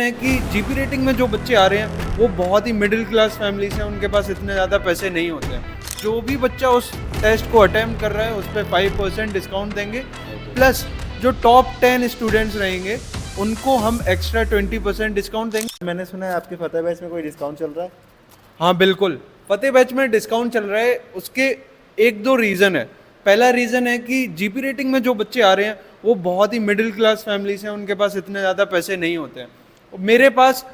है कि GP rating में जो बच्चे आ रहे हैं वो बहुत ही मिडिल क्लास फैमिली से हैं, उनके पास इतने ज़्यादा पैसे नहीं होते हैं। जो भी बच्चा उस टेस्ट को अटेम्प्ट कर रहा है उस पर 5% डिस्काउंट देंगे, प्लस जो टॉप 10 स्टूडेंट्स रहेंगे उनको हम एक्स्ट्रा 20% डिस्काउंट देंगे। मैंने सुना है आपके फतेह बैच में कोई डिस्काउंट चल रहा है। हाँ बिल्कुल, फतेह बैच में डिस्काउंट चल रहा है। उसके एक दो रीज़न है। पहला रीज़न है कि जीपी रेटिंग में जो बच्चे आ रहे हैं वो बहुत ही मिडिल क्लास फैमिली से हैं, उनके पास इतने ज़्यादा पैसे नहीं होते हैं। मेरे पास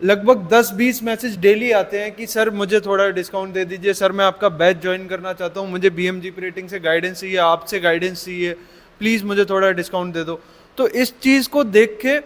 लगभग 10-20 मैसेज डेली आते हैं कि सर मुझे थोड़ा डिस्काउंट दे दीजिए, सर मैं आपका बैच ज्वाइन करना चाहता हूँ, मुझे बीएम जीपी रेटिंग से गाइडेंस चाहिए, आपसे गाइडेंस चाहिए, प्लीज़ मुझे थोड़ा डिस्काउंट दे दो। तो इस चीज़ को देख के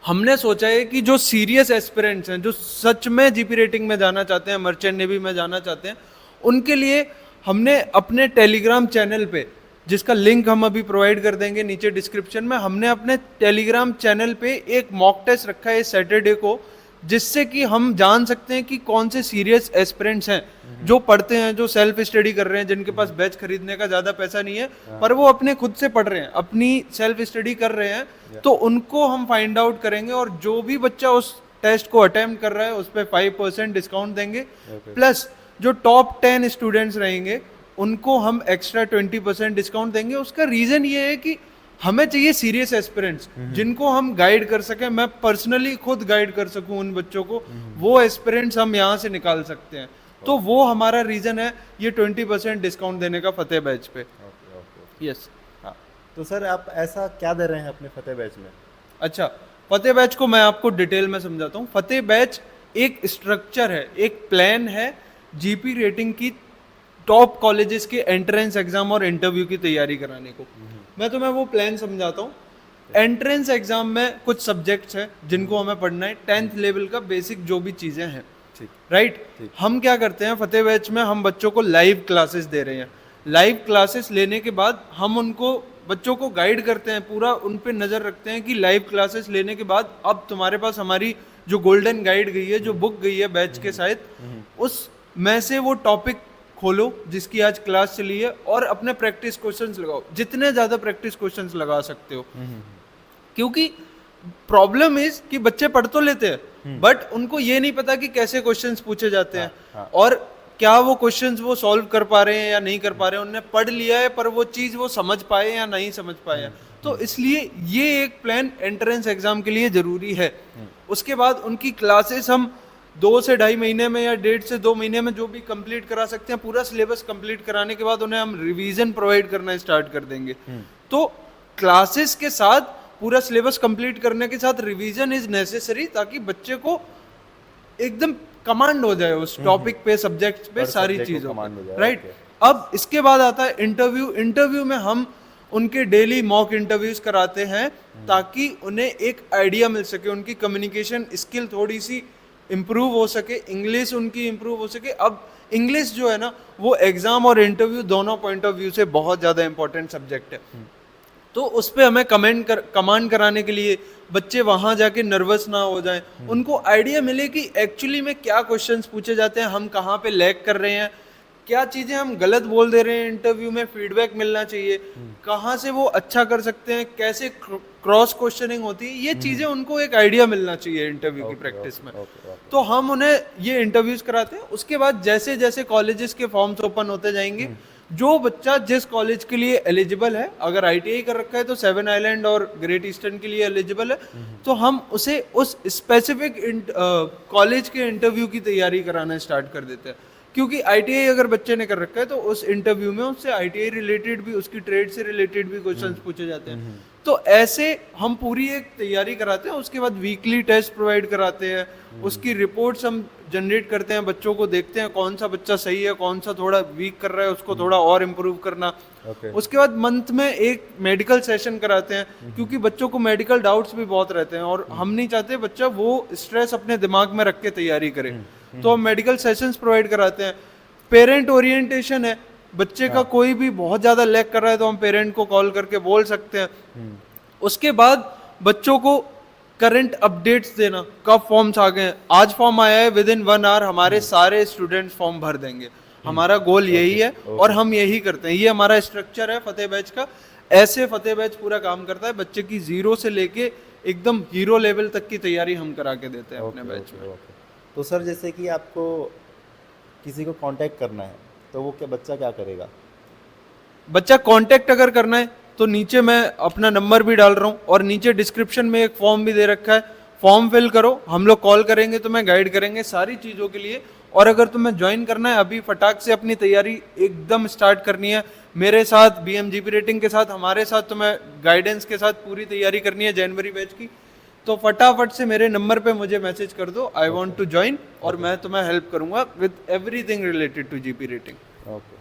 हमने सोचा है कि जो सीरियस एस्पिरेंट्स हैं, जो सच में जीपी रेटिंग में जाना चाहते हैं, मर्चेंट नेवी में जाना चाहते हैं, उनके लिए हमने अपने टेलीग्राम चैनल पे, जिसका लिंक हम अभी प्रोवाइड कर देंगे नीचे डिस्क्रिप्शन में, हमने अपने टेलीग्राम चैनल पे एक मॉक टेस्ट रखा है सैटरडे को, जिससे कि हम जान सकते हैं कि कौन से सीरियस एस्पिरेंट्स हैं जो पढ़ते हैं, जो सेल्फ स्टडी कर रहे हैं, जिनके पास बैच खरीदने का ज़्यादा पैसा नहीं है पर वो अपने खुद से पढ़ रहे हैं, अपनी सेल्फ स्टडी कर रहे हैं, तो उनको हम फाइंड आउट करेंगे। और जो भी बच्चा उस टेस्ट को अटेम्प्ट कर रहा है उस पर 5% डिस्काउंट देंगे, प्लस जो टॉप 10 स्टूडेंट्स रहेंगे उनको हम एक्स्ट्रा 20% डिस्काउंट देंगे। उसका रीज़न ये है कि हमें चाहिए सीरियस एस्पिरेंट्स जिनको हम गाइड कर सकें, मैं पर्सनली खुद गाइड कर सकूं उन बच्चों को, वो एस्पिरेंट्स हम यहाँ से निकाल सकते हैं। तो वो हमारा रीज़न है ये 20% डिस्काउंट देने का फतेह बैच पे। यस। हाँ, तो सर आप ऐसा क्या दे रहे हैं अपने फतेह बैच में। अच्छा, फतेह बैच को मैं आपको डिटेल में समझाता हूँ। फतेह बैच एक स्ट्रक्चर है, एक प्लान है जीपी रेटिंग की टॉप कॉलेजेस के एंट्रेंस एग्जाम और इंटरव्यू की तैयारी कराने को। मैं तुम्हें वो प्लान समझाता हूँ। एंट्रेंस एग्जाम में कुछ सब्जेक्ट्स हैं जिनको हमें पढ़ना है, 10th लेवल का बेसिक जो भी चीज़ें हैं, राइट। हम क्या करते हैं फतेह बैच में, हम बच्चों को लाइव क्लासेस दे रहे हैं। लाइव क्लासेस लेने के बाद हम उनको बच्चों को गाइड करते हैं, पूरा उन पे नज़र रखते हैं कि लाइव क्लासेस लेने के बाद अब तुम्हारे पास हमारी जो गोल्डन गाइड गई है, जो बुक गई है बैच के साथ, उस में से वो टॉपिक खोलो जिसकी आज क्लास चली है और अपने प्रैक्टिस क्वेश्चंस लगाओ, जितने ज़्यादा प्रैक्टिस क्वेश्चंस लगा सकते हो। क्योंकि प्रॉब्लम इज कि बच्चे पढ़ तो लेते हैं बट उनको ये नहीं पता कि कैसे क्वेश्चंस पूछे जाते हैं और क्या वो क्वेश्चंस वो सॉल्व कर पा रहे हैं या नहीं कर पा रहे हैं। उन्होंने पढ़ लिया है पर वो चीज़ वो समझ पाए या नहीं समझ पाए हैं। तो इसलिए ये एक प्लान एंट्रेंस एग्जाम के लिए ज़रूरी है। उसके बाद उनकी क्लासेस हम 2 से 2.5 महीने में या 1.5 से 2 महीने में जो भी कंप्लीट करा सकते हैं। पूरा सिलेबस कंप्लीट कराने के बाद उन्हें हम रिवीजन प्रोवाइड करना स्टार्ट कर देंगे। तो क्लासेस के साथ पूरा सिलेबस कंप्लीट करने के साथ रिवीजन इज नेसेसरी, ताकि बच्चे को एकदम कमांड हो जाए उस टॉपिक पे, सब्जेक्ट पे, सारी चीज़ों पे, राइट। अब इसके बाद आता है इंटरव्यू। इंटरव्यू में हम उनके डेली मॉक इंटरव्यूज कराते हैं ताकि उन्हें एक आइडिया मिल सके, उनकी कम्युनिकेशन स्किल थोड़ी सी इम्प्रूव हो सके, इंग्लिश उनकी इम्प्रूव हो सके। अब इंग्लिश जो है ना वो एग्जाम और इंटरव्यू दोनों पॉइंट ऑफ व्यू से बहुत ज़्यादा इंपॉर्टेंट सब्जेक्ट है। तो उस पर हमें कमांड कराने के लिए बच्चे वहाँ जाके नर्वस ना हो जाएं, उनको आइडिया मिले कि एक्चुअली में क्या क्वेश्चंस पूछे जाते हैं, हम कहाँ पे लैग कर रहे हैं, क्या चीज़ें हम गलत बोल दे रहे हैं, इंटरव्यू में फीडबैक मिलना चाहिए, कहाँ से वो अच्छा कर सकते हैं, कैसे क्रॉस क्वेश्चनिंग होती है, ये चीज़ें उनको एक आइडिया मिलना चाहिए इंटरव्यू की प्रैक्टिस में। तो हम उन्हें ये इंटरव्यूज कराते हैं। उसके बाद जैसे जैसे कॉलेजेस के फॉर्म्स ओपन होते जाएंगे, जो बच्चा जिस कॉलेज के लिए एलिजिबल है, अगर आईटीआई कर रखा है तो 7 आइलैंड और ग्रेट ईस्टर्न के लिए एलिजिबल है, तो हम उसे उस स्पेसिफिक कॉलेज के इंटरव्यू की तैयारी कराना स्टार्ट कर देते हैं। क्योंकि आईटीआई अगर बच्चे ने कर रखा है तो उस इंटरव्यू में उससे आईटीआई रिलेटेड भी, उसकी ट्रेड से रिलेटेड भी क्वेश्चंस पूछे जाते हैं। तो ऐसे हम पूरी एक तैयारी कराते हैं। उसके बाद वीकली टेस्ट प्रोवाइड कराते हैं, उसकी रिपोर्ट्स हम जनरेट करते हैं, बच्चों को देखते हैं कौन सा बच्चा सही है, कौन सा थोड़ा वीक कर रहा है, उसको थोड़ा और इम्प्रूव करना। उसके बाद मंथ में एक मेडिकल सेशन कराते हैं, क्योंकि बच्चों को मेडिकल डाउट्स भी बहुत रहते हैं और हम नहीं चाहते बच्चा वो स्ट्रेस अपने दिमाग में रख के तैयारी करे। तो हम मेडिकल सेशंस प्रोवाइड कराते हैं। पेरेंट ओरिएंटेशन है, बच्चे का कोई भी बहुत ज़्यादा लैग कर रहा है तो हम पेरेंट को कॉल करके बोल सकते हैं। उसके बाद बच्चों को करंट अपडेट्स देना, कब फॉर्म्स आ गए हैं, आज फॉर्म आया है, विद इन 1 आवर हमारे सारे स्टूडेंट्स फॉर्म भर देंगे। हमारा गोल यही है और हम यही करते हैं। ये हमारा स्ट्रक्चर है फतेह बैच का। ऐसे फतेह बैच पूरा काम करता है। बच्चे की 0 से लेके एकदम हीरो लेवल तक की तैयारी हम करा के देते हैं अपने ओके बैच में। Okay okay. तो सर जैसे कि आपको किसी को कांटेक्ट करना है तो वो क्या बच्चा क्या करेगा? बच्चा कांटेक्ट अगर करना है तो नीचे मैं अपना नंबर भी डाल रहा हूँ और नीचे डिस्क्रिप्शन में एक फॉर्म भी दे रखा है, फॉर्म फिल करो, हम लोग कॉल करेंगे, तुम्हें गाइड करेंगे सारी चीज़ों के लिए। और अगर तुम्हें ज्वाइन करना है अभी फटाक से अपनी तैयारी एकदम स्टार्ट करनी है मेरे साथ, BMGP रेटिंग के साथ, हमारे साथ तुम्हें गाइडेंस के साथ पूरी तैयारी करनी है जनवरी बैच की, तो फटाफट से मेरे नंबर पे मुझे मैसेज कर दो, आई वांट टू ज्वाइन, और मैं तुम्हें हेल्प करूंगा with everything related to GP rating. Okay.